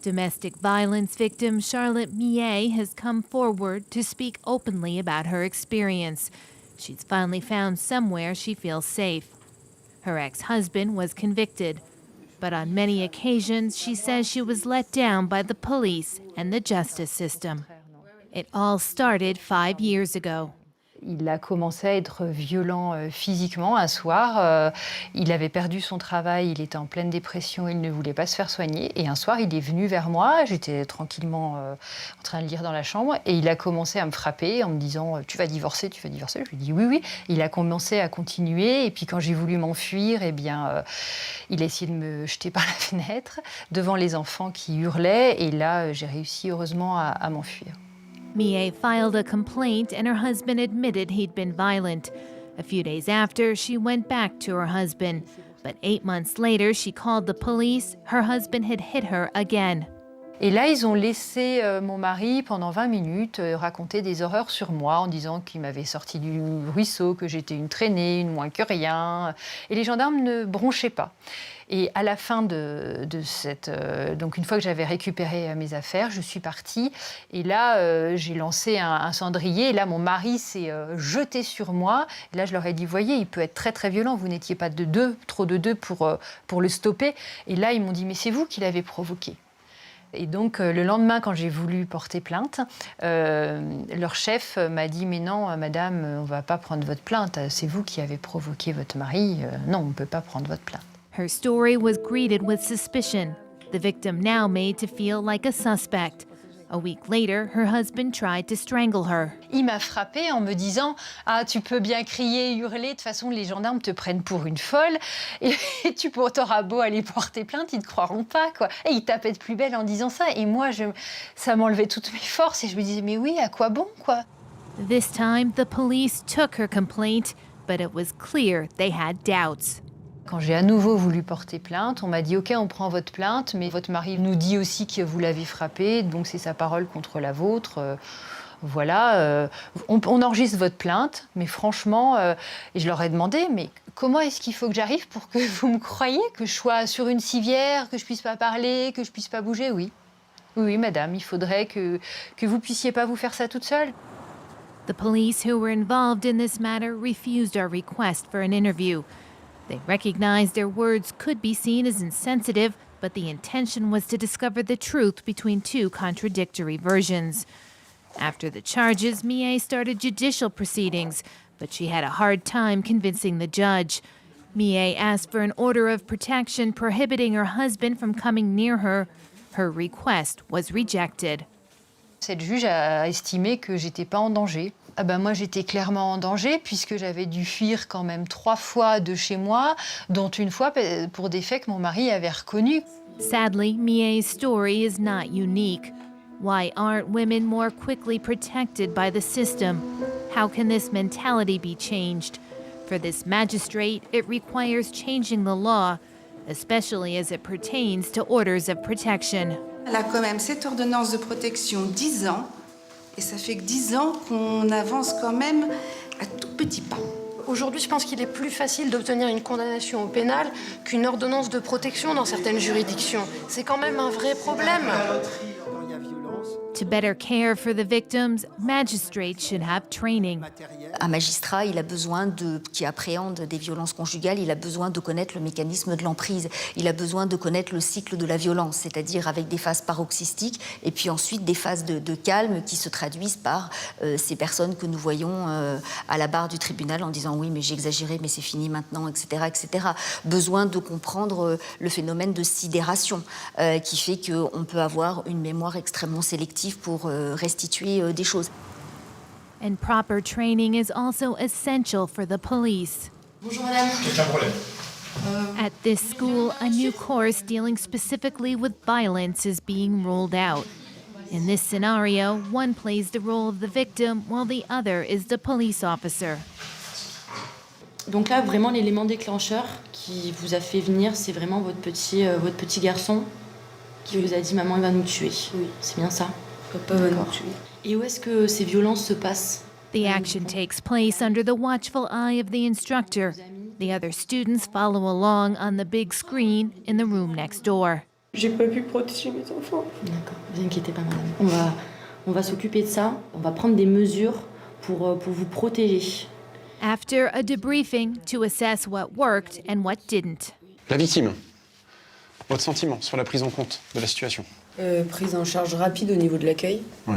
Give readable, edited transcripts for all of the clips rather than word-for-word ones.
Domestic violence victim Charlotte Millet has come forward to speak openly about her experience. She's finally found somewhere she feels safe. Her ex-husband was convicted, but on many occasions she says she was let down by the police and the justice system. It all started 5 years ago. Il a commencé à être violent physiquement un soir. Il avait perdu son travail, il était en pleine dépression, il ne voulait pas se faire soigner. Et un soir, il est venu vers moi, j'étais tranquillement en train de lire dans la chambre, et il a commencé à me frapper en me disant « Tu vas divorcer, tu vas divorcer ?» Je lui ai dit « Oui, oui ». Il a commencé à continuer, et puis quand j'ai voulu m'enfuir, eh bien, il a essayé de me jeter par la fenêtre devant les enfants qui hurlaient, et là, j'ai réussi heureusement à m'enfuir. Millet filed a complaint and her husband admitted he'd been violent. A few days after, she went back to her husband. But 8 months later, she called the police. Her husband had hit her again. Et là, ils ont laissé mon mari, pendant 20 minutes, raconter des horreurs sur moi en disant qu'il m'avait sorti du ruisseau, que j'étais une traînée, une moins que rien. Et les gendarmes ne bronchaient pas. Et à la fin de cette... donc une fois que j'avais récupéré mes affaires, je suis partie. Et là, j'ai lancé un cendrier. Et là, mon mari s'est jeté sur moi. Et là, je leur ai dit, voyez, il peut être très, très violent. Vous n'étiez pas trop de deux pour le stopper. Et là, ils m'ont dit, mais c'est vous qui l'avez provoqué. Et donc, le lendemain, quand j'ai voulu porter plainte, leur chef m'a dit « Mais non, madame, on ne va pas prendre votre plainte. C'est vous qui avez provoqué votre mari. Non, on ne peut pas prendre votre plainte. » Her story was greeted with suspicion. The victim now made to feel like a suspect. A week later, her husband tried to strangle her. Il m'a frappée en me disant « Ah, tu peux bien crier, hurler, de toute façon, les gendarmes te prennent pour une folle. Et tu t'auras beau aller porter plainte, ils ne te croiront pas, quoi. » Et il tapait de plus belle en disant ça. Et moi, ça m'enlevait toutes mes forces. Et je me disais « Mais oui, à quoi bon, quoi ?» This time, the police took her complaint, but it was clear they had doubts. Quand j'ai à nouveau voulu porter plainte, on m'a dit « Ok, on prend votre plainte, mais votre mari nous dit aussi que vous l'avez frappé, donc c'est sa parole contre la vôtre. Voilà, on enregistre votre plainte, mais franchement, et je leur ai demandé, mais comment est-ce qu'il faut que j'arrive pour que vous me croyiez, que je sois sur une civière, que je puisse pas parler, que je puisse pas bouger? Oui, oui, madame, il faudrait que vous puissiez pas vous faire ça toute seule. » The police who were involved in this matter refused our request for an interview. They recognized their words could be seen as insensitive, but the intention was to discover the truth between two contradictory versions. After the charges, Millet started judicial proceedings, but she had a hard time convincing the judge. Millet asked for an order of protection prohibiting her husband from coming near her. Her request was rejected. Cette juge a estimé que j'étais pas en danger. Ah ben moi, j'étais clairement en danger puisque j'avais dû fuir quand même 3 fois de chez moi, dont une fois pour des faits que mon mari avait reconnus. Sadly, Millet's story is not unique. Why aren't women more quickly protected by the system? How can this mentality be changed? For this magistrate, it requires changing the law, especially as it pertains to orders of protection. Elle a quand même cette ordonnance de protection 10 ans, et ça fait que 10 ans qu'on avance quand même à tout petits pas. Aujourd'hui, je pense qu'il est plus facile d'obtenir une condamnation au pénal qu'une ordonnance de protection dans certaines juridictions. C'est quand même un vrai problème. To better care for the victims, magistrates should have training. Un magistrat, il a besoin qui appréhende des violences conjugales, il a besoin de connaître le mécanisme de l'emprise, il a besoin de connaître le cycle de la violence, c'est-à-dire avec des phases paroxystiques et puis ensuite des phases de calme qui se traduisent par ces personnes que nous voyons à la barre du tribunal en disant oui mais j'ai exagéré mais c'est fini maintenant, etc., etc. Besoin de comprendre le phénomène de sidération qui fait qu'on peut avoir une mémoire extrêmement sélective pour restituer des choses. And proper training is also essential for the police. Bonjour madame. Aucun problème. At this school, a new course dealing specifically with violence is being rolled out. In this scenario, one plays the role of the victim while the other is the police officer. Donc là, vraiment, l'élément déclencheur qui vous a fait venir, c'est vraiment votre petit garçon qui vous a dit « Maman, il va nous tuer ». Oui. C'est bien ça? Papa va nous tuer. Et où est-ce que ces violences se passent? The action takes place under the watchful eye of the instructor. The other students follow along on the big screen in the room next door. J'ai pas pu protéger mes enfants. D'accord, ne vous inquiétez pas, madame. On va s'occuper de ça. On va prendre des mesures pour vous protéger. After a debriefing to assess what worked and what didn't. La victime, votre sentiment sur la prise en compte de la situation? Prise en charge rapide au niveau de l'accueil. Oui.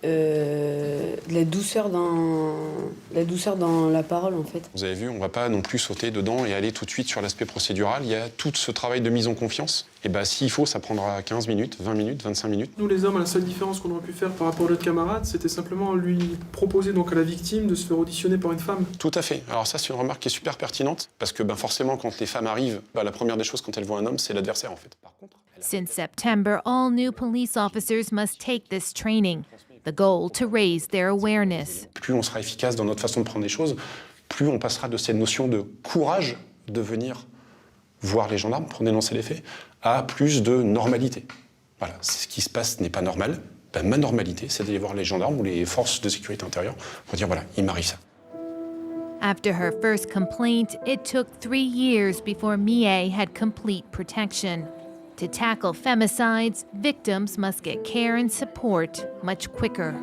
La douceur dans la parole, en fait. Vous avez vu, on ne va pas non plus sauter dedans et aller tout de suite sur l'aspect procédural. Il y a tout ce travail de mise en confiance. Et bien, s'il faut, ça prendra 15 minutes, 20 minutes, 25 minutes. Nous, les hommes, la seule différence qu'on aurait pu faire par rapport à notre camarade, c'était simplement lui proposer donc à la victime de se faire auditionner par une femme. Tout à fait. Alors ça, c'est une remarque qui est super pertinente, parce que forcément, quand les femmes arrivent, la première des choses quand elles voient un homme, c'est l'adversaire, en fait. Par contre, Since September, all new police officers must take this training. The goal to raise their awareness. plus on sera efficace dans notre façon de prendre les choses, plus on passera de cette notion de courage de venir voir les gendarmes pour dénoncer les faits, à plus de normalité. Voilà, ce qui se passe n'est pas normal. Ma normalité, c'est d'aller voir les gendarmes ou les forces de sécurité intérieure pour dire voilà, il m'arrive ça. After her first complaint, it took 3 years before Mie had complete protection. To tackle femicides, victims must get care and support much quicker.